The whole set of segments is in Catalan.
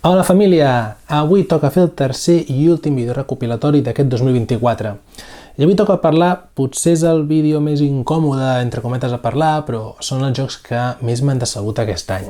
Hola família! Avui toca fer el tercer i últim vídeo recopilatori d'aquest 2024. I avui toca parlar, potser és el vídeo més incòmode, entre cometes, a parlar, però són els jocs que més m'han decebut aquest any.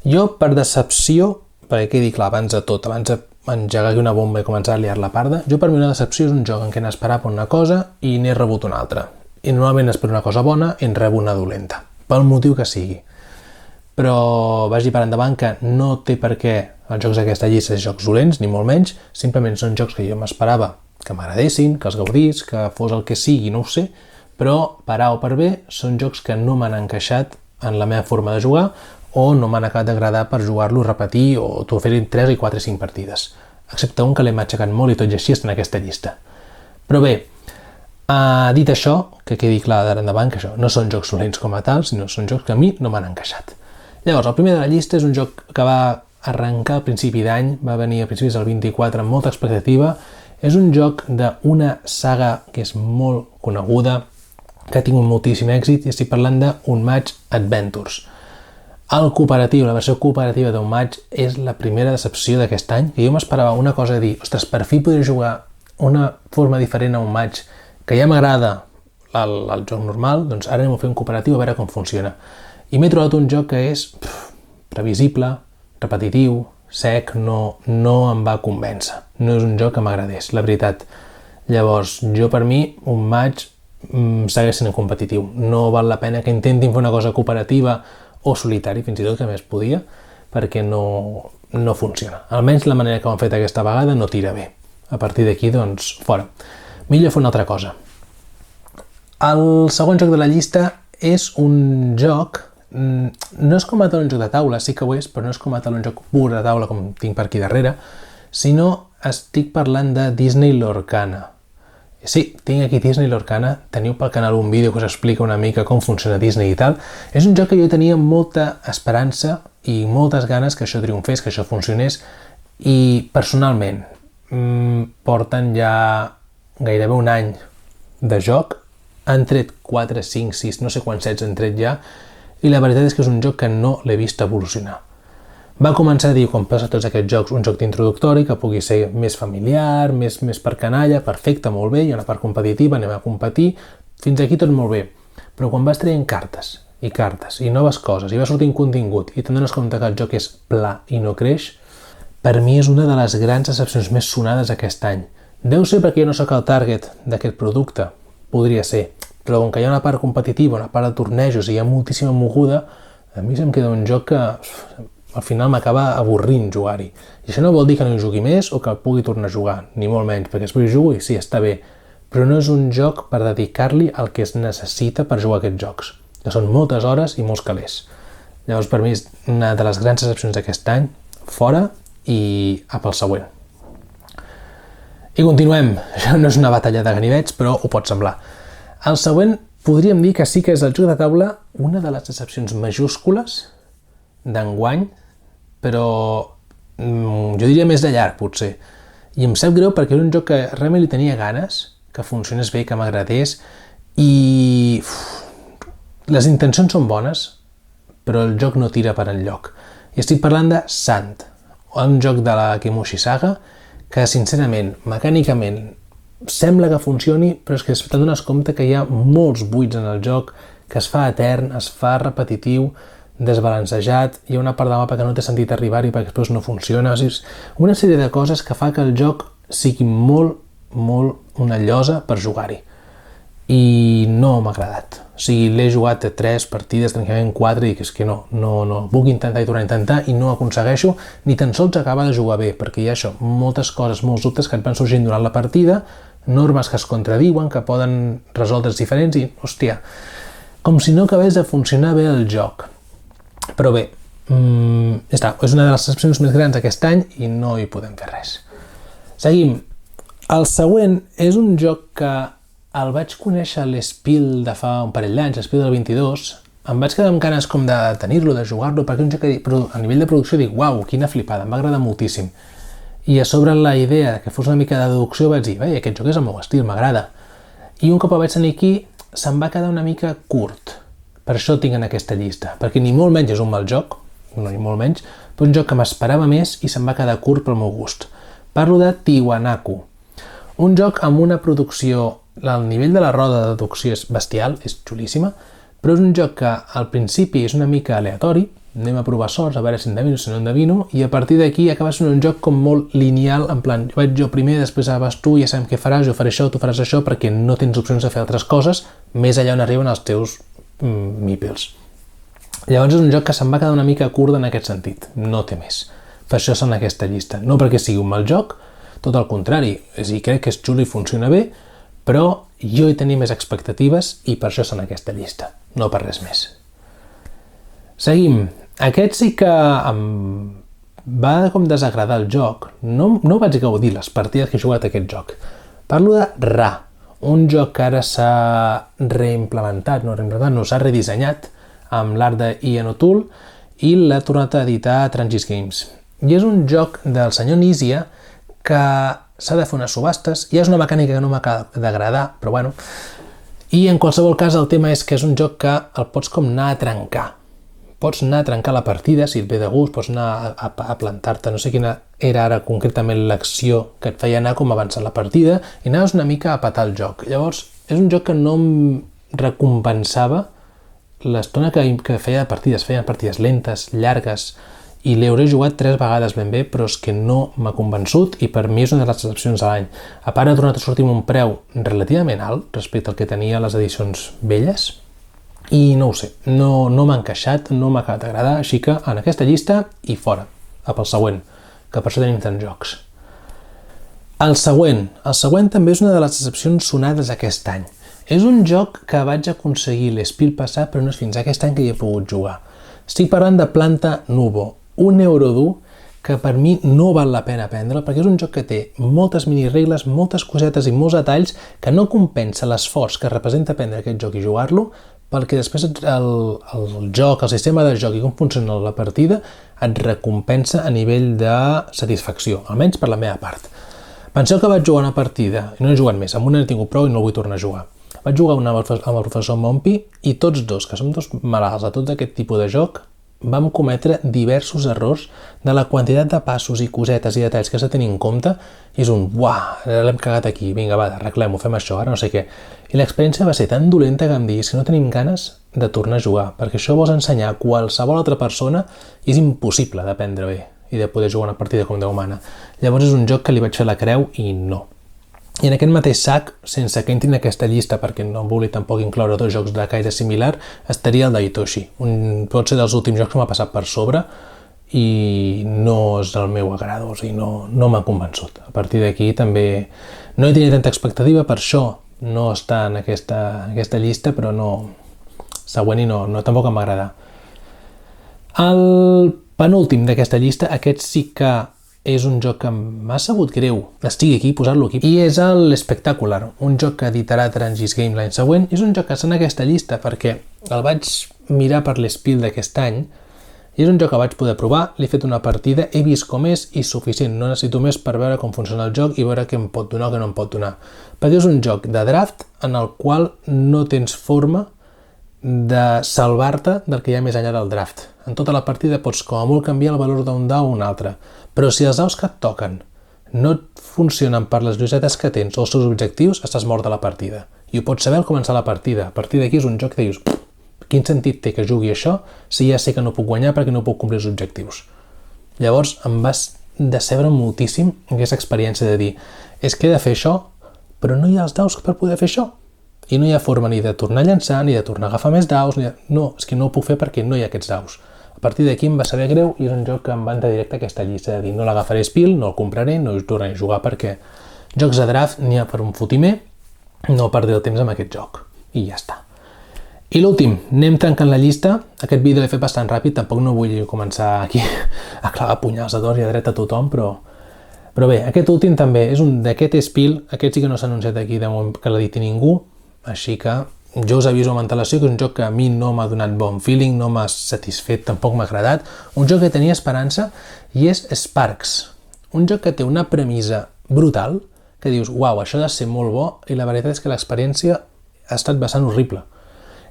Jo, per decepció, perquè quedi clar abans de tot, abans d'engegar aquí una bomba i començar a liar la parda, per mi una decepció és un joc en què n'esperava una cosa i n'he rebut una altra. I normalment espero una cosa bona i en rebo una dolenta, pel motiu que sigui. Però vagi per endavant que no té per què els jocs d'aquesta llista ser jocs dolents, ni molt menys, simplement són jocs que jo m'esperava que m'agradessin, que els gaudís, que fos el que sigui, no ho sé, però per A o per B són jocs que no m'han encaixat en la meva forma de jugar o no m'han acabat d'agradar per jugar-lo, repetir o fer-hi 3, 4 i 5 partides. Excepte un que l'hem aixecat molt i tot i així està en aquesta llista. Però bé, dit això, que quedi clar d'ara endavant que això no són jocs dolents com a tal, sinó són jocs que a mi no m'han encaixat. Llavors, el primer de la llista és un joc que va arrencar al principi d'any, va venir a principis del 24 amb molta expectativa. És un joc d'una saga que és molt coneguda, que ha tingut moltíssim èxit, i estic parlant d'Unmatch Adventures. El cooperatiu, la versió cooperativa d'Unmatch, és la primera decepció d'aquest any, que jo m'esperava una cosa de dir, ostres, per fi podré jugar una forma diferent a Unmatch, que ja m'agrada el joc normal, doncs ara anem a fer un cooperatiu a veure com funciona. I m'he trobat un joc que és previsible, repetitiu, sec, no em va convèncer. No és un joc que m'agradés, la veritat. Llavors, per mi, Unmatch segueix sent competitiu. No val la pena que intentin fer una cosa cooperativa o solitari, fins i tot que més podia, perquè no funciona. Almenys la manera que ho han fet aquesta vegada no tira bé. A partir d'aquí, doncs, fora. Millor fer una altra cosa. El segon joc de la llista és un joc, no és com a tal un joc de taula, sí que ho és, però no és com a tal un joc pur de taula com tinc per aquí darrere, sinó estic parlant de Disney Lorcana. Sí, tinc aquí Disney Lorcana, teniu pel canal un vídeo que us explica una mica com funciona Disney i tal. És un joc que jo tenia molta esperança i moltes ganes que això triomfés, que això funcionés, i personalment porten ja gairebé un any de joc, han tret 4, 5, 6, no sé quants sets han tret ja, i la veritat és que és un joc que no l'he vist evolucionar. Va començar a dir, com passa tots aquests jocs, un joc d'introductori que pugui ser més familiar, més per canalla, perfecte, molt bé, hi ha una part competitiva, anem a competir, fins aquí tot molt bé. Però quan vas traient cartes i noves coses, i va sortint contingut, i te'n dones compte que el joc és pla i no creix, per mi és una de les grans decepcions més sonades aquest any. Deu ser perquè jo no sóc el target d'aquest producte, podria ser, però com que hi ha una part competitiva, una part de tornejos i hi ha moltíssima moguda, a mi se'm queda un joc que al final m'acaba avorrint jugar-hi. I això no vol dir que no hi jugui més o que pugui tornar a jugar, ni molt menys, perquè després hi jugo i sí, està bé, però no és un joc per dedicar-li el que es necessita per jugar a aquests jocs, que són moltes hores i molts calés. Llavors, per mi és una de les grans decepcions d'aquest any, fora i pel següent. I continuem, això no és una batalla de ganivets, però ho pot semblar. El següent podríem dir que sí que és el joc de taula, una de les decepcions majúscules d'enguany, però jo diria més de llarg, potser. I em sap greu perquè era un joc que realment li tenia ganes, que funcionés bé, que m'agradés, i les intencions són bones, però el joc no tira per enlloc. I estic parlant de Sant, un joc de la Kimushi Saga, que sincerament, mecànicament, sembla que funcioni, però és que te'n dones compte que hi ha molts buits en el joc, que es fa etern, es fa repetitiu, desbalancejat, hi ha una part del mapa que no té sentit arribar-hi perquè després no funciona. O sigui, una sèrie de coses que fa que el joc sigui molt una llosa per jugar-hi. I no m'ha agradat. O sigui, l'he jugat a 3 partides, tranquil·lament 4, i és que no, puc intentar i tornar a intentar i no aconsegueixo ni tan sols acabar de jugar bé, perquè hi ha això, moltes coses, molts dubtes que et van sorgint durant la partida, normes que es contradiuen, que poden resoldre's diferents i, hòstia, com si no acabés de funcionar bé el joc. Però bé, ja està, és una de les decepcions més grans d'aquest any i no hi podem fer res. Seguim. El següent és un joc que el vaig conèixer a l'Spiel de fa un parell d'anys, l'Spiel del 22, em vaig quedar amb ganes com de tenir-lo, de jugar-lo, perquè un joc que a nivell de producció dic, uau, quina flipada, em va agradar moltíssim. I a sobre la idea que fos una mica de deducció vaig dir, aquest joc és el meu estil, m'agrada. I un cop el vaig tenir aquí, se'm va quedar una mica curt, Per això el tinc en aquesta llista, perquè ni molt menys és un mal joc, no ni molt menys, però un joc que m'esperava més i se'm va quedar curt pel meu gust. Parlo de Tiwanaku, un joc amb una producció, el nivell de la roda de deducció és bestial, és xulíssima, però és un joc que al principi és una mica aleatori, anem a provar sorts, a veure si endevino, si no endevino, i a partir d'aquí acaba sent un joc com molt lineal, en plan, vaig jo primer, després vas tu, ja sabem què faràs, jo faré això, tu faràs això, perquè no tens opcions de fer altres coses, més allà on arriben els teus meeples. Llavors és un joc que se'm va quedar una mica curt en aquest sentit, no té més. Per això és en aquesta llista. No perquè sigui un mal joc, tot el contrari, crec que és xulo i funciona bé, però jo hi tenia més expectatives i per això és en aquesta llista, no per res més. Seguim. Aquest sí que em va com desagradar el joc. No vaig gaudir les partides que he jugat a aquest joc. Parlo de Ra, un joc que ara s'ha reimplementat, no s'ha redissenyat amb l'art d'Ian O'Toole i l'ha tornat a editar a Transist Games. I és un joc del senyor Nisia que s'ha de fer unes subhastes, ja és una mecànica que no m'acaba d'agradar, però bueno. I en qualsevol cas el tema és que és un joc que el pots com anar a trencar. Pots anar a trencar la partida, si et ve de gust, pots anar a plantar-te, no sé quina era ara concretament l'acció que et feia anar com avançant la partida, i anaves una mica a patar el joc. Llavors, és un joc que no em recompensava l'estona que feia partides. Feien partides lentes, llargues, i l'hauré jugat 3 vegades ben bé, però és que no m'ha convençut i per mi és una de les decepcions de l'any. A part, ha tornat a sortir amb un preu relativament alt respecte al que tenia les edicions velles, i no ho sé, no m'ha encaixat, no m'ha acabat d'agradar, així que en aquesta llista i fora, pel següent, que per això tenim tants jocs. El següent també és una de les decepcions sonades aquest any. És un joc que vaig aconseguir l'Spiel passat, però no és fins aquest any que hi he pogut jugar. Estic parlant de Planta Nuvo, un eurodur que per mi no val la pena prendre, perquè és un joc que té moltes miniregles, moltes cosetes i molts detalls que no compensa l'esforç que representa prendre aquest joc i jugar-lo, perquè després el joc, el sistema de joc i com funciona la partida et recompensa a nivell de satisfacció, almenys per la meva part. Penseu que vaig jugar una partida, i no he jugat més, amb una he tingut prou i no vull tornar a jugar. Vaig jugar amb el professor Mompi i tots dos, que som dos malalts a tot aquest tipus de joc, vam cometre diversos errors de la quantitat de passos i cosetes i detalls que s'ha de tenir en compte i és un, uah, l'hem cagat aquí, vinga, va, arreglem-ho, fem això, ara no sé què. I l'experiència va ser tan dolenta que em diguis que no tenim ganes de tornar a jugar, perquè això vols ensenyar a qualsevol altra persona i és impossible d'aprendre bé i de poder jugar una partida com Déu mana. Llavors és un joc que li vaig fer la creu i no. I en aquest mateix sac, sense que entrin en aquesta llista, perquè no em vulgui tampoc incloure dos jocs de caire similar, estaria el d'Hitoshi. Pot ser dels últims jocs que m'ha passat per sobre i no és del meu agrad, o sigui, no m'ha convençut. A partir d'aquí també no he tingut tanta expectativa, per això no està en aquesta llista, però no següent i no tampoc em va agradar. El penúltim d'aquesta llista, aquest sí que és un joc que m'ha sabut greu estigui aquí, posar-lo aquí, i és l'Spectacular, un joc que editarà Transist Game l'any següent. És un joc que està en aquesta llista perquè el vaig mirar per l'Spiel d'aquest any i és un joc que vaig poder provar, l'he fet una partida, he vist com és i suficient, no necessito més per veure com funciona el joc i veure què em pot donar o què no em pot donar. Perquè és un joc de draft en el qual no tens forma de salvar-te del que hi ha més enllà del draft. En tota la partida pots com a molt canviar el valor d'un dau o un altre, però si els daus que et toquen no et funcionen per les llosetes que tens o els teus objectius, estàs mort de la partida. I ho pots saber al començar la partida. A partir d'aquí és un joc que dius, quin sentit té que jugui això si ja sé que no puc guanyar perquè no puc complir els objectius? Llavors em vas decebre moltíssim aquesta experiència de dir, és que he de fer això, però no hi ha els daus per poder fer això. I no hi ha forma ni de tornar a llançar, ni de tornar a agafar més daus, no, és que no ho puc fer perquè no hi ha aquests daus. A partir d'aquí em va saber greu i és un joc que em va entrar directe a aquesta llista de dir no l'agafaré Spiel, no el compraré, no hi tornaré a jugar perquè jocs de draft n'hi ha per un fotimer, no perdré el temps amb aquest joc. I ja està. I l'últim, anem tancant la llista. Aquest vídeo l'he fet bastant ràpid, tampoc no vull començar aquí a clavar punyals a tort i a dret a tothom, però bé, aquest últim també és un d'aquest Spiel, aquest sí que no s'ha anunciat aquí de moment que l'editi ningú, així que jo us aviso amb antelació que és un joc que a mi no m'ha donat bon feeling, no m'ha satisfet, tampoc m'ha agradat. Un joc que tenia esperança i és Sparks. Un joc que té una premissa brutal, que dius, uau, això ha de ser molt bo, i la veritat és que l'experiència ha estat bastant horrible.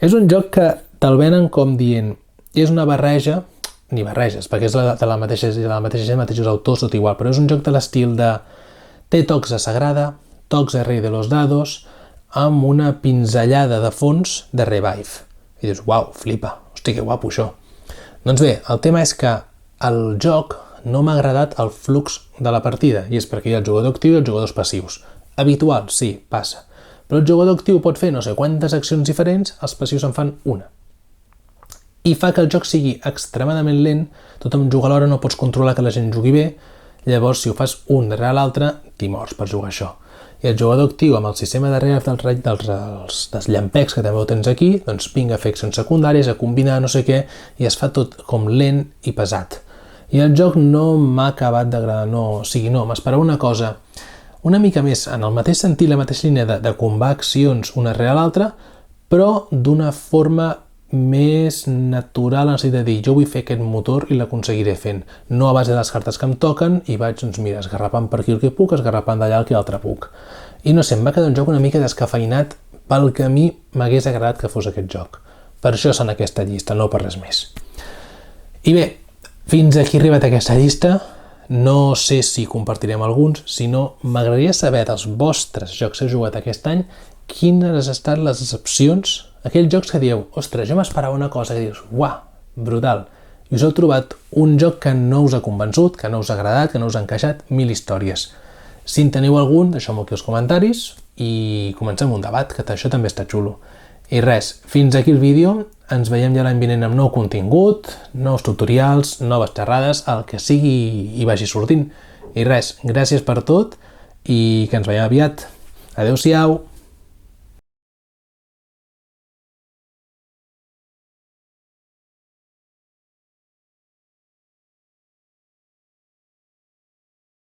És un joc que te'l venen com dient és una barreja, ni barreges, perquè és de la mateixa gent, mateixos autors, tot igual, però és un joc de l'estil de té tocs de Sagrada, tocs de Rei de los Dados, amb una pinzellada de fons de Revive. I dius, uau, flipa, hosti, que guapo això. Doncs bé, el tema és que el joc no m'ha agradat el flux de la partida, i és perquè hi ha el jugador actiu i els jugadors passius. Habitual, sí, passa. Però el jugador actiu pot fer no sé quantes accions diferents, els passius en fan una. I fa que el joc sigui extremadament lent, tothom juga alhora, no pots controlar que la gent jugui bé, llavors si ho fas un darrere l'altre, t'hi mors per jugar això. I el jugador actiu amb el sistema de revive dels llampecs que també ho tens aquí, doncs vinga a fer accions secundàries, a combinar no sé què, i es fa tot com lent i pesat. I el joc no m'ha acabat d'agradar, m'esperava una cosa una mica més en el mateix sentit, la mateixa línia de combar accions una rere l'altra, però d'una forma més natural, en el sentit de dir, jo vull fer aquest motor i l'aconseguiré fent, no a base de les cartes que em toquen i vaig, doncs mira, esgarrapant per aquí el que puc, esgarrapant d'allà el que altre puc. I no sé, em va quedar un joc una mica descafeinat pel que a mi m'hagués agradat que fos aquest joc. Per això és en aquesta llista, no per res més. I bé, fins aquí ha arribat aquesta llista. No sé si compartirem alguns, sinó m'agradaria saber dels vostres jocs que heu jugat aquest any, quines han estat les decepcions, aquells jocs que dieu, ostres, jo m'esperava una cosa, que dius, uah, brutal, i us heu trobat un joc que no us ha convençut, que no us ha agradat, que no us ha encaixat, 1000 històries. Si en teniu algun, deixeu-m'ho aquí als comentaris i comencem un debat, que això també està xulo. I res, fins aquí el vídeo, ens veiem ja l'any vinent amb nou contingut, nous tutorials, noves xerrades, el que sigui i vagi sortint. I res, gràcies per tot i que ens veiem aviat. Adéu-siau!